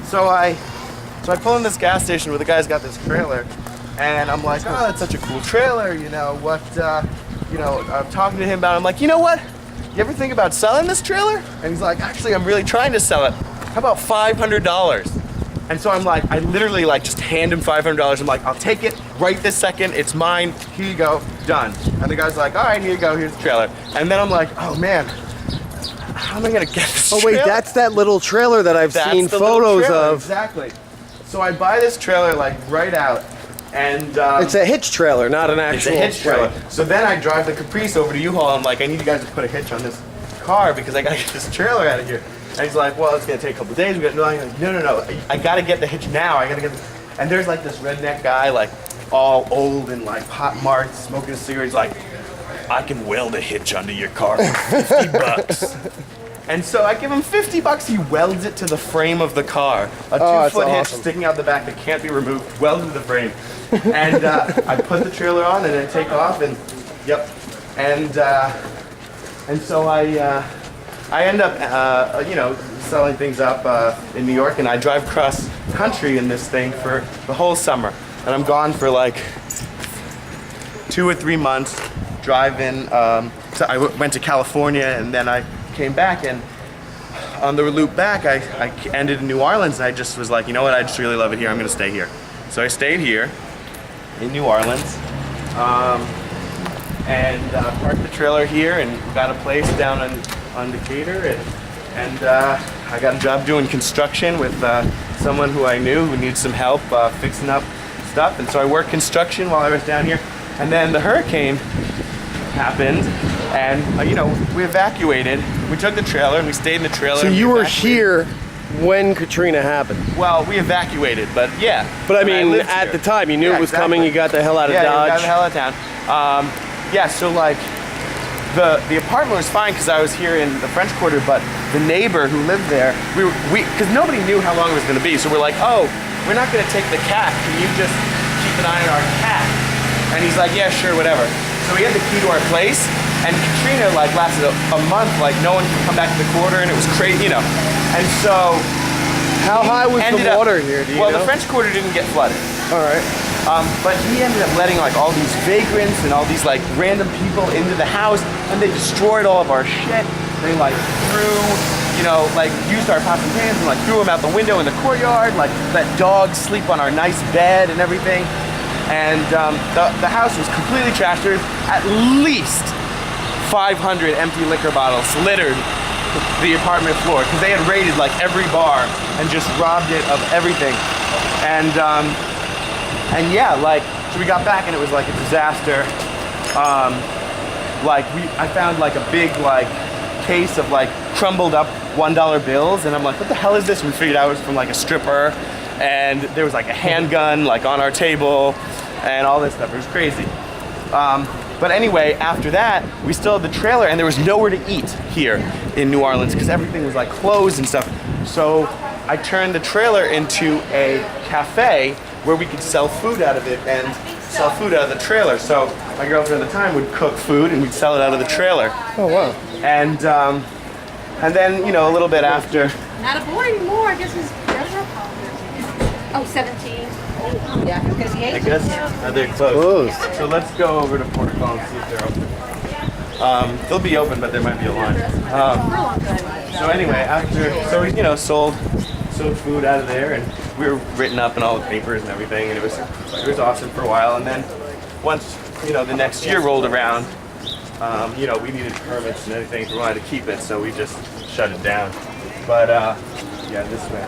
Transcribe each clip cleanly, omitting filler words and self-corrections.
So I pull in this gas station where the guy's got this trailer, and I'm like, oh, that's such a cool trailer, you know, what, you know, I'm talking to him about it. I'm like, you know what? You ever think about selling this trailer? And he's like, actually, I'm really trying to sell it. How about $500? And so I'm like, I literally like just hand him $500. I'm like, I'll take it right this second. It's mine. Here you go. Done. And the guy's like, all right, here you go. Here's the trailer. And then I'm like, oh man, how am I gonna get this trailer? Oh wait, that's that little trailer that I've seen photos of. Exactly. So I buy this trailer like right out, and it's a hitch trailer, not an actual. It's a hitch trailer. Right. So then I drive the Caprice over to U-Haul. I'm like, I need you guys to put a hitch on this car because I gotta get this trailer out of here. And he's like, well, it's gonna take a couple of days. No, I gotta get the hitch now. I gotta get this. And there's like this redneck guy, like all old and like hot marked, smoking a cigarette. He's like, I can weld a hitch onto your car for $50. And so I give him $50. He welds it to the frame of the car. A 2-foot hitch sticking out the back that can't be removed, welded to the frame. And I put the trailer on and then take off and, yep. And so I end up, you know, selling things up in New York, and I drive cross country in this thing for the whole summer. And I'm gone for like 2 or 3 months driving. So I went to California, and then I came back, and on the loop back, I ended in New Orleans, and I just was like, you know what, I just really love it here. I'm gonna stay here. So I stayed here in New Orleans. And parked the trailer here and got a place down on Decatur, and I got a job doing construction with someone who I knew who needed some help fixing up stuff, and so I worked construction while I was down here, and then the hurricane happened, and you know, we evacuated. We took the trailer and we stayed in the trailer. So you were here when Katrina happened? Well, we evacuated, but yeah. But I mean, at the time, you knew it was coming, you got the hell out of Dodge. Yeah, we got the hell out of town. Yeah, so like, the apartment was fine because I was here in the French Quarter, but the neighbor who lived there, because nobody knew how long it was going to be, so we're like, oh, we're not going to take the cat, can you just keep an eye on our cat? And he's like, yeah, sure, whatever. So we had the key to our place, and Katrina like lasted a month, like no one could come back to the quarter, and it was crazy, you know. And so, how high was the water here, do you know? The French Quarter didn't get flooded. All right. But he ended up letting like all these vagrants and all these like random people into the house, and they destroyed all of our shit. They like threw, you know, like used our pots and pans and like threw them out the window in the courtyard, like let dogs sleep on our nice bed and everything. And the house was completely trashed. There's at least 500 empty liquor bottles littered the apartment floor because they had raided like every bar and just robbed it of everything. And yeah, like, so we got back and it was like a disaster. I found like a big like case of like crumbled up $1 bills, and I'm like, what the hell is this? And we figured out it was from like a stripper, and there was like a handgun like on our table and all this stuff. It was crazy. But anyway, after that, we still had the trailer, and there was nowhere to eat here in New Orleans because everything was like closed and stuff. So I turned the trailer into a cafe where we could sell food out of it and sell food out of the trailer. So my girlfriend at the time would cook food and we'd sell it out of the trailer. Oh wow. And then, you know, a little bit after. Not a boy anymore, I guess he's oh, 17. Yeah, he's gonna be 18. I guess they're closed. So let's go over to Portugal and see if they're open. They'll be open, but there might be a line. So anyway, so we, you know, sold food out of there, and we were written up in all the papers and everything, and it was awesome for a while. And then once, you know, the next year rolled around, you know, we needed permits and everything if we wanted to keep it, so we just shut it down. But yeah, this way.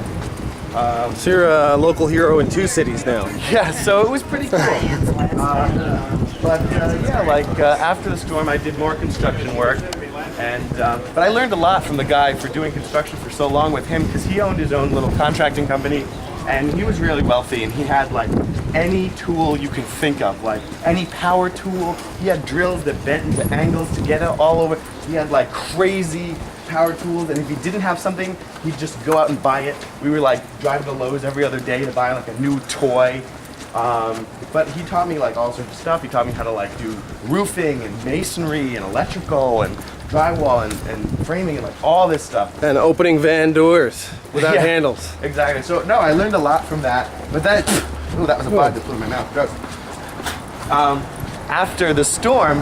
So you're a local hero in 2 cities now. Yeah, so it was pretty cool. Yeah, like after the storm, I did more construction work, and but I learned a lot from the guy for doing construction for so long with him, because he owned his own little contracting company, and he was really wealthy, and he had like any tool you can think of, like any power tool. He had drills that bent into angles to get it all over. He had like crazy power tools, and if he didn't have something, he'd just go out and buy it. We were like driving to Lowe's every other day to buy like a new toy. But he taught me like all sorts of stuff. He taught me how to like do roofing and masonry and electrical and drywall and framing and like all this stuff. And opening van doors without Yeah. handles. Exactly. So no, I learned a lot from that. But that, ooh, that was a bug that flew in my mouth. Gross. After the storm,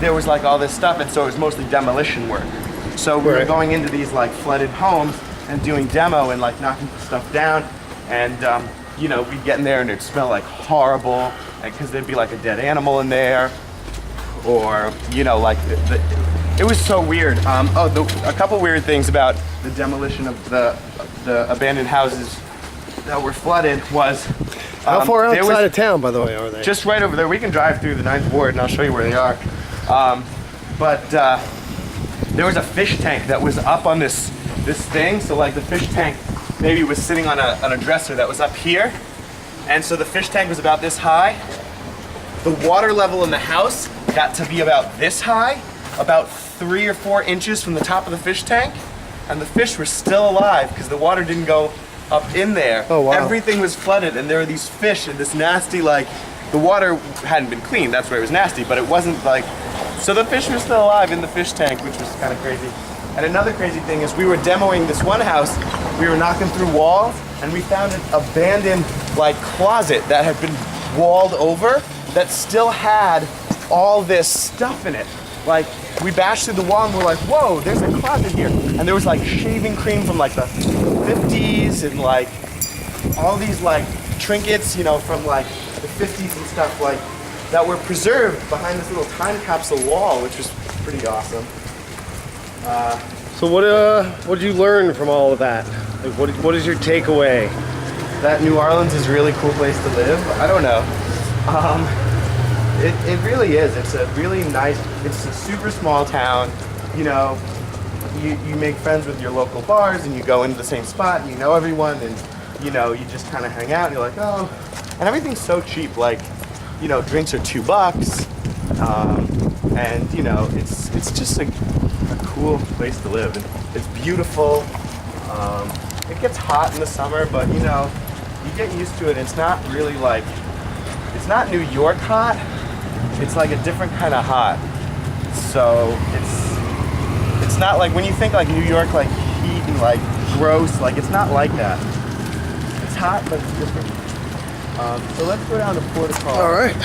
there was like all this stuff, and so it was mostly demolition work. So we were Right. going into these like flooded homes and doing demo and like knocking stuff down, and you know, we'd get in there and it'd smell like horrible, because there'd be like a dead animal in there, or you know, like it was so weird. A couple weird things about the demolition of the abandoned houses that were flooded was. How far there was- outside of town, by the way, are they? just right over there. We can drive through the 9th Ward and I'll show you where they are. But there was a fish tank that was up on this thing. So like the fish tank maybe was sitting on a dresser that was up here. And so the fish tank was about this high. The water level in the house got to be about this high, about 3 or 4 inches from the top of the fish tank. And the fish were still alive because the water didn't go up in there. Oh, wow. Everything was flooded and there were these fish and this nasty, like, the water hadn't been cleaned, that's why it was nasty, but it wasn't like, so the fish were still alive in the fish tank, which was kind of crazy. And another crazy thing is we were demoing this one house, we were knocking through walls, and we found an abandoned, like, closet that had been walled over that still had all this stuff in it. Like, we bashed through the wall and we're like, whoa, there's a closet here. And there was like shaving cream from like the 50s and like all these like trinkets, you know, from like the 50s and stuff like that were preserved behind this little time capsule wall, which was pretty awesome. So what did you learn from all of that? Like, what is your takeaway? That New Orleans is a really cool place to live. I don't know. It really is. It's a really nice, it's a super small town. You know, you make friends with your local bars and you go into the same spot and you know everyone and, you know, you just kind of hang out and you're like, oh. And everything's so cheap. Like, you know, drinks are $2. And, you know, it's just a cool place to live. And it's beautiful. It gets hot in the summer, but, you know, you get used to it. It's not really like, it's not New York hot. It's like a different kind of hot. So it's not like when you think like New York, like heat and like gross, like it's not like that. It's hot, but it's different. So let's go down to Port of Call. All right.